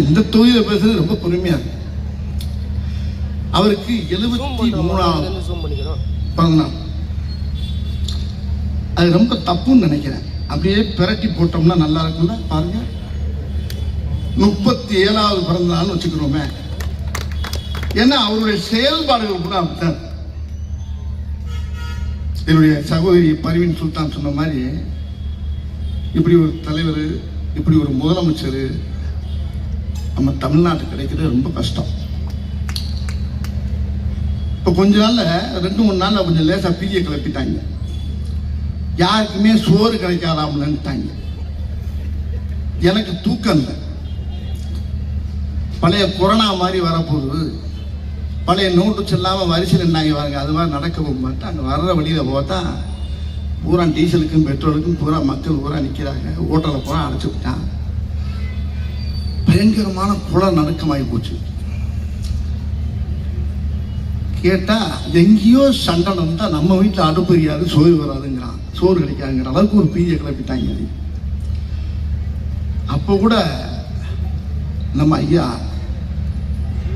இந்த தொகுதியில பேசுறது ரொம்ப பெருமையா இருக்கு. அவருக்கு 73 அது ரொம்ப தப்புன்னு நினைக்கிறேன். அப்படியே பிரட்டி போட்டோம்னா நல்லா இருக்கும்ல. பாருங்க, 37வது பிறந்த நாள் வச்சுக்கிறோமே. ஏன்னா அவருடைய செயல்பாடுகள் கூட அப்படித்தான். என்னுடைய சகோதரி பர்வீன் சுல்தான் சொன்ன மாதிரி, இப்படி ஒரு தலைவர், இப்படி ஒரு முதலமைச்சர் நம்ம தமிழ்நாட்டுக்கு கிடைக்கிறது ரொம்ப கஷ்டம். இப்போ கொஞ்ச நாள்ல 2-3 நாள்ல கொஞ்சம் லேசா பீதியை கிளப்பிட்டாங்க. யாருக்குமே சோறு கிடைக்காதாம்லன்ட்டாங்க. எனக்கு தூக்கம் இல்லை. பழைய கொரோனா மாதிரி வரப்போகுது, பழைய நோட்டு செல்லாம வரிசையில் நின்னாங்க பாருங்க, அது மாதிரி நடக்கவும் மாட்டேன். அங்கே வர்ற வழியில பார்த்தா பூரா டீசலுக்கும் பெட்ரோலுக்கும் பூரா மக்கள் பூரா நிற்கிறாங்க. ஹோட்டலை பூரா அடைச்சு விட்டான். பயங்கரமான குள நடுக்கமாகி போச்சு. கேட்டா எங்கேயோ சண்டை நடந்தா நம்ம வீட்டில் அடுப்பு எரியாது, சோறு வராதுங்கிறான், சோறு கிடைக்காதுங்கிற அளவுக்கு ஒரு பீதியை கிளப்பிட்டாங்க. அப்போ கூட நம்ம ஐயா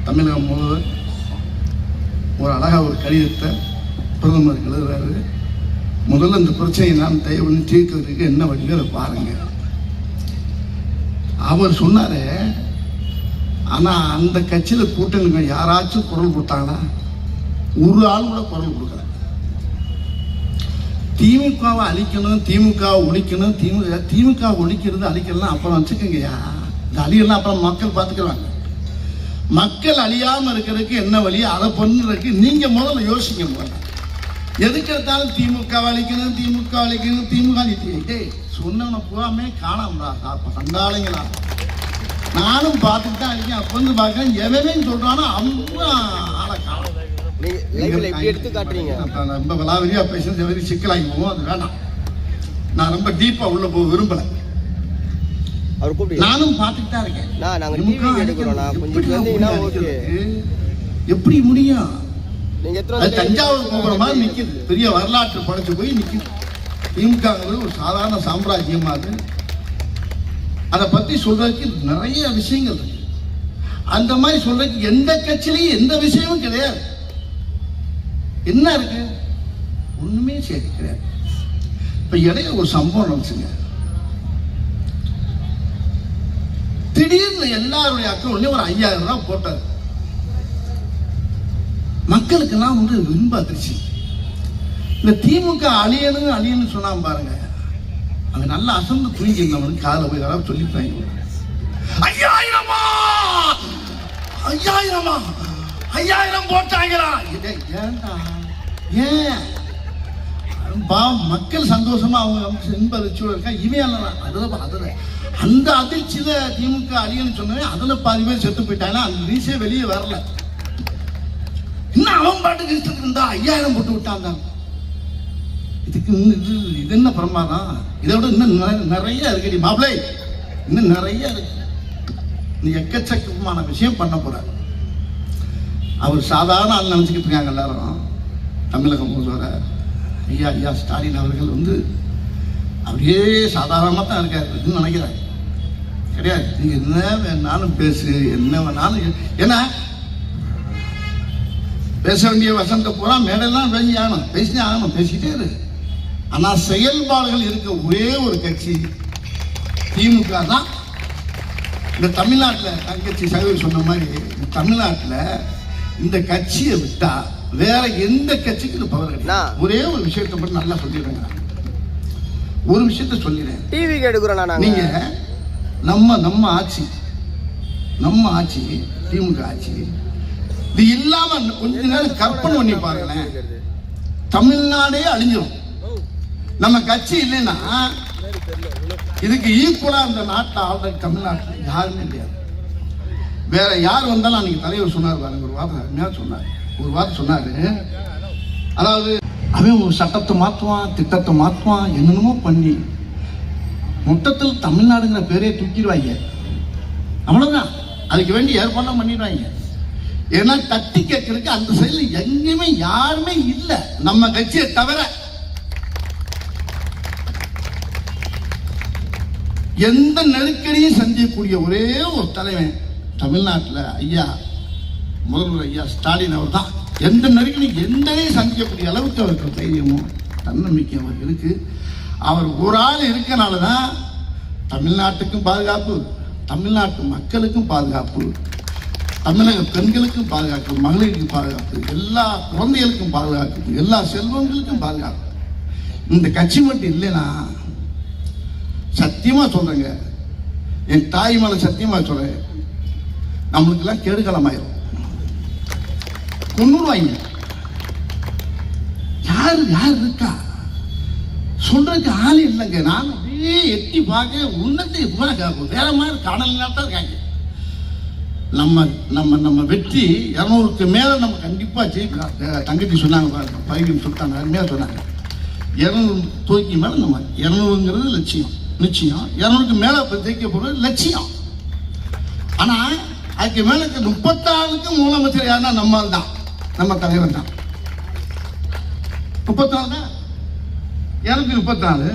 தமிழகம் முழுவதும் ஒரு அழகா ஒரு கடிதத்தை பிரதமருக்கு எழுதுறாரு. முதல்ல இந்த பிரச்சனையை நான் தயவு பண்ணி தீர்க்கிறதுக்கு என்ன வழிகளை பாருங்க. அவர் சொன்னாரு, ஆனா அந்த கட்சியில கூட்டணிங்க யாராச்சும் குரல் கொடுத்தாங்களா? ஒரு ஆள் கூட குரல் கொடுக்கல. திமுகவை அழிக்கணும், திமுகவை ஒழிக்கணும், திமுக ஒழிக்கிறது அழிக்கலாம் அப்புறம் வச்சுக்கோங்கய்யா. இந்த அழியெல்லாம் அப்புறம் மக்கள் பார்த்துக்கிறாங்க. மக்கள் அழியாம இருக்கிறதுக்கு என்ன வழி, அதை பண்ணுறதுக்கு நீங்க முதல்ல யோசிக்க முதல்ல. எதுக்கு எடுத்தாலும் திமுக அழிக்கணும், திமுக அழிக்கணும், திமுக சொன்னவனை பூராமே காணாமடா சண்டாளைங்களா. நானும் பார்த்துட்டு தான் இருக்கேன். அப்ப வந்து பார்க்க எவனே சொல்றானோ அவங்க ஆளை காணும். ரொம்ப விலாவரியா பேசுறது சிக்கலாகி போவோம், அது வேண்டாம். நான் ரொம்ப டீப்பா உள்ள போக விரும்பல. நானும் பார்த்துட்டு தான் இருக்கேன். எப்படி முடியும்? தஞ்சாவூர் போகிற மாதிரி நிக்குது, பெரிய வரலாற்று படைச்சு போய் நிக்குது. திமுக ஒரு சாதாரண சாம்ராஜ்யமா அது. அதை பத்தி சொல்றதுக்கு நிறைய விஷயங்கள் இருக்கு. அந்த மாதிரி சொல்றதுக்கு எந்த கட்சியிலையும் எந்த விஷயமும் கிடையாது. என்ன இருக்கு? ஒண்ணுமே சரி கிடையாது. இப்ப இடையில ஒரு சம்பவம் நடந்துச்சுங்க. திடீர்னு எல்லாருடைய அக்கௌண்ட்லயும் ஒரு 5000 ரூபாய் போட்டாரு. மக்களுக்கெல்லாம் வந்து விரும்ப அதிர்ச்சி. இந்த திமுக அழியணும் சொன்னா பாருங்க, அது நல்லா அசந்து தூங்கிருந்தவனுக்கு காலை போய் யாராவது சொல்லிப்பாங்க, 5000 போட்டாங்களா? ஏன்டா? ஏன் மக்கள் சந்தோஷமா அவங்க இன்ப அதிர்ச்சியோட இருக்கா? இவன் அதுல அந்த அதிர்ச்சியில திமுக அழியன்னு சொன்னவே அதுல பாதி பேர் செத்து போயிட்டாங்கன்னா அந்த நியூஸே வெளியே வரல. இன்னும் அவன் பாட்டுக்கு இஷ்டத்துக்கு இருந்தா 5000 போட்டு விட்டாங்க. இதுக்கு இது என்ன பிரமாதம்? இதோட இன்னும் நிறைய இருக்குடி மாப்பிள்ளை, இன்னும் நிறைய இருக்கு. எக்கச்சக்கமான விஷயம் பண்ண போறாரு. அவர் சாதாரண ஆள் நினைச்சுக்கிட்டு இருக்காங்க எல்லாரும். தமிழக முதல்வர் ஐயா ஸ்டாலின் அவர்கள் வந்து அப்படியே சாதாரணமாக தான் இருக்காரு நினைக்கிறாரு. கிடையாது. நீங்க என்ன வேணாலும் பேசு, என்ன வேணாலும், ஏன்னா பேச வேண்டிய வசந்த பூரா மேடெல்லாம் பேசினே ஆகணும், பேசிக்கிட்டே இரு. ஆனா செயல்பாடுகள் இருக்க ஒரே ஒரு கட்சி திமுக தான். இந்த தமிழ்நாட்டில் தங்கச்சி சகோதரி சொன்ன மாதிரி தமிழ்நாட்டில் இந்த கட்சியை விட்டா வேற எந்த கட்சிக்கு பவர் கிடையாது. ஒரே ஒரு விஷயத்தை மட்டும் நல்லா சொல்லிடுறேங்க. ஒரு விஷயத்த சொல்லிடுறேன். டிவி எடுக்கிறோம் நீங்க நம்ம ஆட்சி திமுக ஆட்சி இது இல்லாம கொஞ்ச நேரம் கற்பனை பண்ணி பாருங்களேன், தமிழ்நாடே அழிஞ்சிடும். நம்ம கட்சி இல்லைன்னா இதுக்கு ஈக்குவலா இந்த நாட்டில் ஆல்ரெடி தமிழ்நாட்டில் யாருமே கிடையாது. வேற யார் வந்தாலும் அன்னைக்கு தலைவர் சொன்னார் பாருங்க, ஒரு வார்த்தை சொன்னாரு. அதாவது அவன் ஒரு சட்டத்தை மாற்றுவான், திட்டத்தை மாற்றுவான், என்னென்னமோ பண்ணி மொத்தத்தில் தமிழ்நாடுங்கிற பேரே தூக்கிடுவாங்க. அவ்வளவுதான். அதுக்கு வேண்டி ஏற்பாடு பண்ணிடுவாங்க. ஏன்னா தட்டி கேட்கறதுக்கு அந்த சைடில் எங்கேயுமே யாருமே இல்லை நம்ம கட்சியை தவிர. எந்த நெருக்கடியும் சந்திக்கக்கூடிய ஒரே ஒரு தலைவன் தமிழ்நாட்டில் ஐயா முதல்வர் ஐயா ஸ்டாலின் அவர் தான். எந்த நெருக்கடியும் எந்தனையும் சந்திக்கக்கூடிய அளவுக்கு அவருக்கு தைரியமும் தன்னம்பிக்கை அவர் இருக்கு. அவர் ஒரு ஆள் இருக்கனால தான் தமிழ்நாட்டுக்கும் பாதுகாப்பு, தமிழ்நாட்டு மக்களுக்கும் பாதுகாப்பு, தமிழக பெண்களுக்கும் பாதுகாப்பு, மகளிருக்கும் பாதுகாப்பு, எல்லா குழந்தைகளுக்கும் பாதுகாப்பு, எல்லா செல்வங்களுக்கும் பாதுகாப்பு. இந்த கட்சி மட்டும் இல்லைன்னா சத்தியமா சொல்றேங்க, என் தாய் மேல சத்தியமா சொல்றேன், நம்மளுக்கு எல்லாம் கெடுகலமாயிரும், கொன்னுருவாங்க. யாரு யார் இருக்கா சொல்றதுக்கு ஆளு இல்லைங்க. நான் அப்படியே எட்டி பார்க்க உன்னத்தை வேற மாதிரி கடல் தான் இருக்காங்க. நம்ம நம்ம நம்ம வெற்றி 200க்கு மேல நம்ம கண்டிப்பா ஜெயிக்கலாம். தங்கச்சி சொன்னாங்க பாருங்க, பையன் சொல்லிட்டாங்க, அருமையா சொன்னாங்க. 200 தூக்கி மேல நம்ம 200ங்கிறது லட்சியம், நிச்சயம் 200க்கு மேல ஜெயிக்க போறது லட்சியம். ஆனா அதுக்கு மேல 34க்கு முதலமைச்சர் யாருன்னா நம்மால் தான், நம்ம தலைவர் தான். 34 தான், 234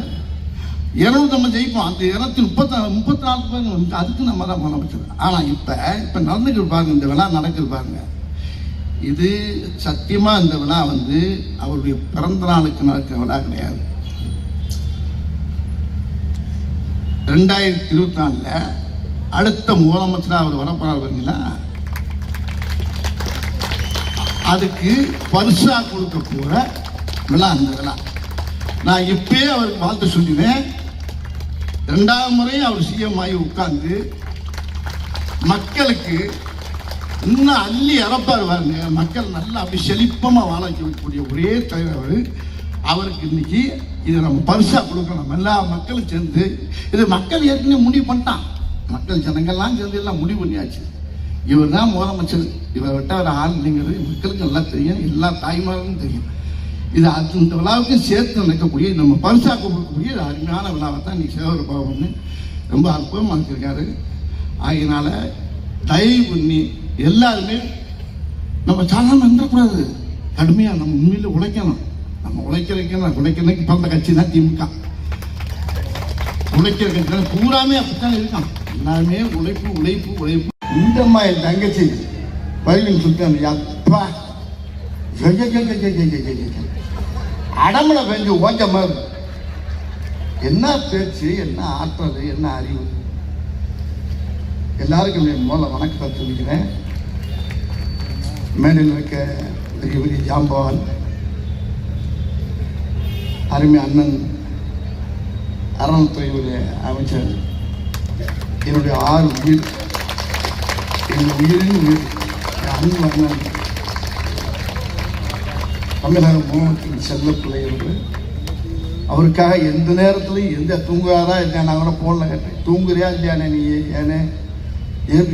200 நம்ம ஜெயிப்போம். அந்த 234 பேர் அதுக்கு நம்ம தான் முதலமைச்சர். ஆனா இப்ப நடந்துக்கிட்டு பாருங்க, இந்த விழா நடக்குது பாருங்க, இது சத்தியமா இந்த விழா அவருடைய பிறந்த நாளுக்கு நடக்கிற விழா கிடையாது. 2024 அடுத்த முதலமைச்சராக அவர் வரப்போறாருங்களா, அதுக்கு பரிசா கொடுக்க போற விழா அந்த விழா. நான் இப்பயே அவருக்கு வாழ்த்து சொல்லுவேன். 2வது முறை அவர் சிஎம் ஆகி உட்கார்ந்து மக்களுக்கு இன்னும் அள்ளி இறப்பாரு பாருங்க. மக்கள் நல்லா அப்படி செழிப்பமா வாழ வைக்கக்கூடிய ஒரே தலைவர் அவருக்கு இன்னைக்கு இதை நம்ம பரிசா கொடுக்கணும். எல்லா மக்களும் சேர்ந்து, இது மக்கள் ஏற்கனவே முடிவு பண்ணிட்டான், மக்கள் ஜனங்கள்லாம் சேர்ந்து எல்லாம் முடிவு பண்ணியாச்சு. இவர் தான் முதலமைச்சர், இவரை விட்ட ஒரு ஆள் இல்லைங்கிறது மக்களுக்கு நல்லா தெரியும், எல்லா தாய்மார்களும் தெரியும். இது இந்த விழாவுக்கு சேர்த்து நினைக்கக்கூடிய நம்ம பரிசா கொடுக்கக்கூடிய அருமையான விழாவை தான் இன்னைக்கு சேவர் பாவம்னு ரொம்ப அற்புதமாக வச்சிருக்காரு. ஆகினால தயவு பண்ணி எல்லாருமே நம்ம சாதாரண வந்துடக்கூடாது, கடுமையாக நம்ம உண்மையில உழைக்கணும். நம்ம உழைக்கிறதுக்கு பிறந்த கட்சி தான் திமுக. உழைக்கிற கட்சி தான் பூராமே அப்படித்தான் இருக்கான். எல்லாருமே உழைப்பு உழைப்பு உழைப்பு. இந்த மாதிரி தங்கச்சி பயிர்கள் சொல்லிட்டு அப்பா அடம்புல பெஞ்சு ஓஞ்ச மாதிரி என்ன பேச்சு, என்ன ஆற்றல், என்ன அறிவு. எல்லாருக்கும் முதல்ல வணக்கத்தை சொல்லிக்கிறேன். மேடையில் இருக்க பெரிய பெரிய ஜாம்பவான் அருமை அண்ணன் அறநிலைத்துறையுடைய அமைச்சர், என்னுடைய 6 உயிர், என் உயிரின் உயிர் அன்பு அண்ணன் தமிழக முதலமைச்சர் செல்லப்பிள்ளை என்று, அவருக்காக எந்த நேரத்துலையும் எந்த தூங்குறாரா இருக்கா, நான் கூட போன்ல கேட்டேன், தூங்குறியா இல்லையானே நீ, ஏனே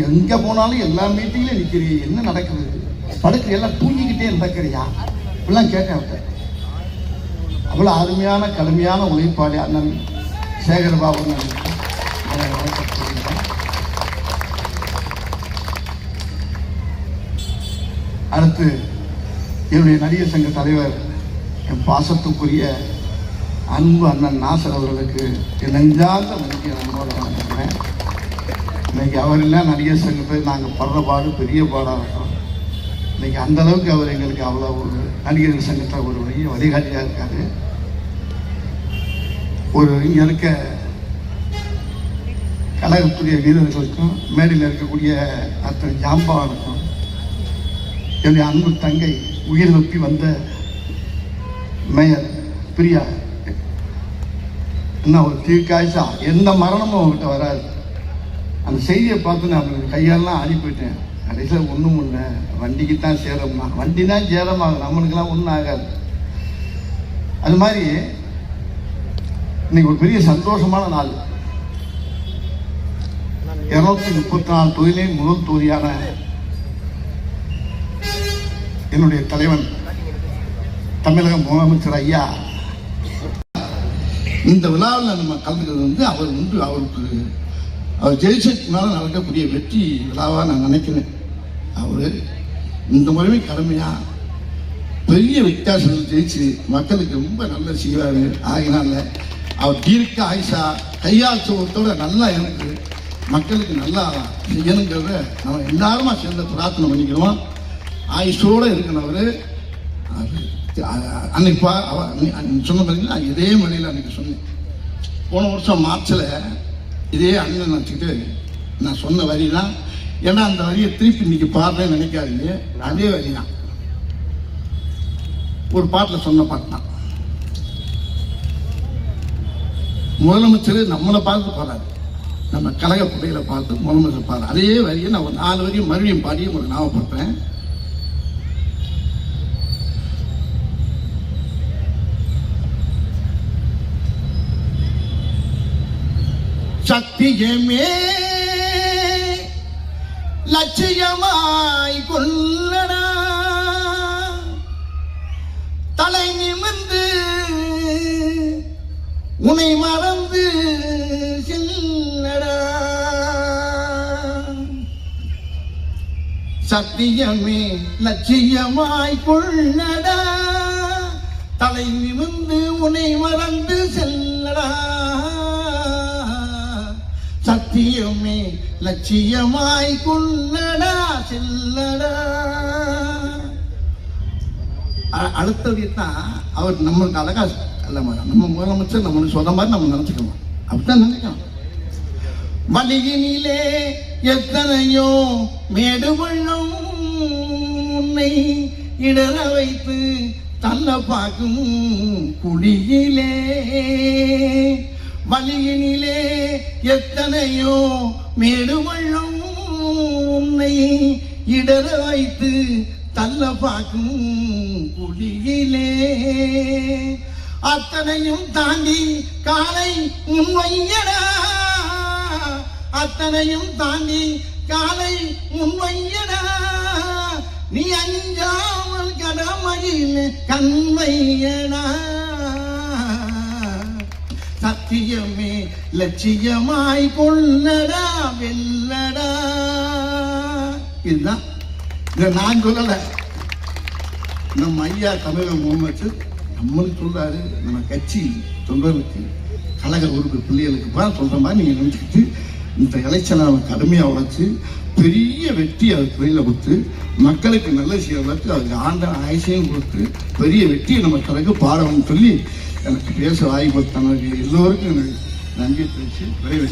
எங்கே போனாலும் எல்லா மீட்டிங்லையும் நிற்கிறிய, என்ன நடக்குது, படுக்க எல்லாம் தூங்கிக்கிட்டே நடக்கிறியா, இப்படிலாம் கேட்டேன். அவ்வளோ அருமையான கடுமையான உழைப்பாளி அண்ணன் சேகர்பாபு. அடுத்து என்னுடைய நடிகர் சங்க தலைவர், என் பாசத்துக்குரிய அன்பு அண்ணன் நாசர் அவர்களுக்கு என் நெஞ்சார்ந்த நடிகை நண்போட வணங்குகிறேன். இன்னைக்கு அவர் இல்லை நடிகர் சங்கத்தை நாங்கள் படுற பாடு பெரிய பாடாக இருக்கிறோம். இன்னைக்கு அந்த அளவுக்கு அவர் எங்களுக்கு அவ்வளோ ஒரு நடிகர் சங்கத்தில் ஒரு வழிய வழிகாட்டியாக இருக்காரு. ஒரு இங்கே இருக்க கழகத்துடைய வீரர்களுக்கும் மேடையில் இருக்கக்கூடிய அத்தனை ஜாம்பவானுக்கும் என்னுடைய அன்பு தங்கை உயிர் நோக்கி வந்த மேயர் பிரியா, என்ன ஒரு தீர்க்காய்ச்சா எந்த மரணமும் அவங்ககிட்ட வராது. அந்த செய்தியை பார்த்து நான் கையெல்லாம் ஆடி போயிட்டேன். கடைசியில் ஒன்றும் இல்லை, வண்டிக்கு தான் சேரம்னா, வண்டி தான் சேரமாகும், நம்மளுக்கெல்லாம் ஒன்றும் ஆகாது. அது மாதிரி இன்னைக்கு ஒரு பெரிய சந்தோஷமான நாள். 234 தொகுதியிலே முதல் தொகுதியான என்னுடைய தலைவன் தமிழக முதலமைச்சர் ஐயா இந்த விழாவில் நம்ம கலந்துக்கிறது அவர் ஜெயிச்சதுனால நடக்கக்கூடிய வெற்றி விழாவாக நான் நினைக்கிறேன். அவர் இந்த முறைமை கடமையாக பெரிய வித்தியாசங்கள் ஜெயிச்சு மக்களுக்கு ரொம்ப நல்ல செய்வார். ஆகினால அவர் தீர்க்க ஆயுஷா கையால் சுகத்தோட நல்லா எனக்கு மக்களுக்கு நல்லா செய்யணுங்கிறத நம்ம எல்லாருமா சேர்ந்து பிரார்த்தனை பண்ணிக்கிறோம். ஆயுஷோடு இருக்கிறவர் அன்னைக்கு சொன்ன பார்த்தீங்கன்னா இதே மொழியில் அன்னைக்கு சொன்னேன். போன வருஷம் மார்ச்சில் இதே அண்ணன் நினச்சிக்கிட்டு நான் சொன்ன வரி தான். ஏன்னா அந்த வரியை திருப்பி இன்னைக்கு பாடுறேன்னு நினைக்காதீங்க, அதே வரி தான். ஒரு பாட்டில் சொன்ன பாட்டு தான். முதலமைச்சர் நம்மளை பார்த்து பாடாது, நம்ம கழக பிள்ளைகளை பார்த்து முதலமைச்சர் பாடு. அதே வரியை நான் ஒரு 4 வரியும் மறுபடியும் பாடி உங்களுக்கு ஞாபகப்படுத்துறேன். சத்தியமே லட்சியமாய் கொள்ளடா, தலை நிமிர்ந்து உன்னை மறந்து செல்லடா. சத்தியமே லட்சியமாய் கொள்ளடா, தலை நிமிர்ந்து உன்னை மறந்து செல்லடா. சத்தியமே லட்சியமாய் கொள்ளடா செல்லடா. அடுத்தது தான் அவர் நம்மளுக்கு அழகா அல்ல, நம்ம முதலமைச்சர் நம்மளுக்கு சொன்ன மாதிரி நம்ம நினைச்சுக்கணும், அப்படித்தான் நினைக்கணும். வழியினிலே எத்தனையோ மேடு பள்ளம் உன்னை இடர வைத்து தள்ள பார்க்கும் குழியிலே. வழியினிலே எத்தனையோ மேடு பள்ளம் உன்னை இடர வைத்து தள்ள பார்க்கும் குழியிலே. அத்தனையும் தாண்டி காலை முன்வையடா, அத்தனையும் தாண்டி காலை முன்வையடா. நீ அஞ்சாமல் கடமையில் கண்வையடா. சத்தியமே லட்சியமாய் கொள்ளடா வெல்லடா. இதுதான் இதை நான் சொல்லலை, நம்ம ஐயா தமிழக முதலமைச்சர் நம்மளுக்கு சொல்றாரு. நம்ம கட்சி தொண்டர்களுக்கு கழக உறுப்பு பிள்ளைகளுக்கு சொல்ற மாதிரி நீங்க நினைச்சுக்கிட்டு இந்த எலெக்ஷனை கடுமையாக உழைச்சு பெரிய வெற்றி அதுக்கு வெளியில் கொடுத்து மக்களுக்கு நல்ல செய்வதற்கு அதுக்கு ஆண்ட ஆயுசையும் கொடுத்து பெரிய வெற்றியை நம்ம கழக பாடணும்னு சொல்லி எனக்கு பேச வாய்ப்பு தனக்கு எல்லோருக்கும் எனக்கு நன்றி தெரிவித்து விரைவு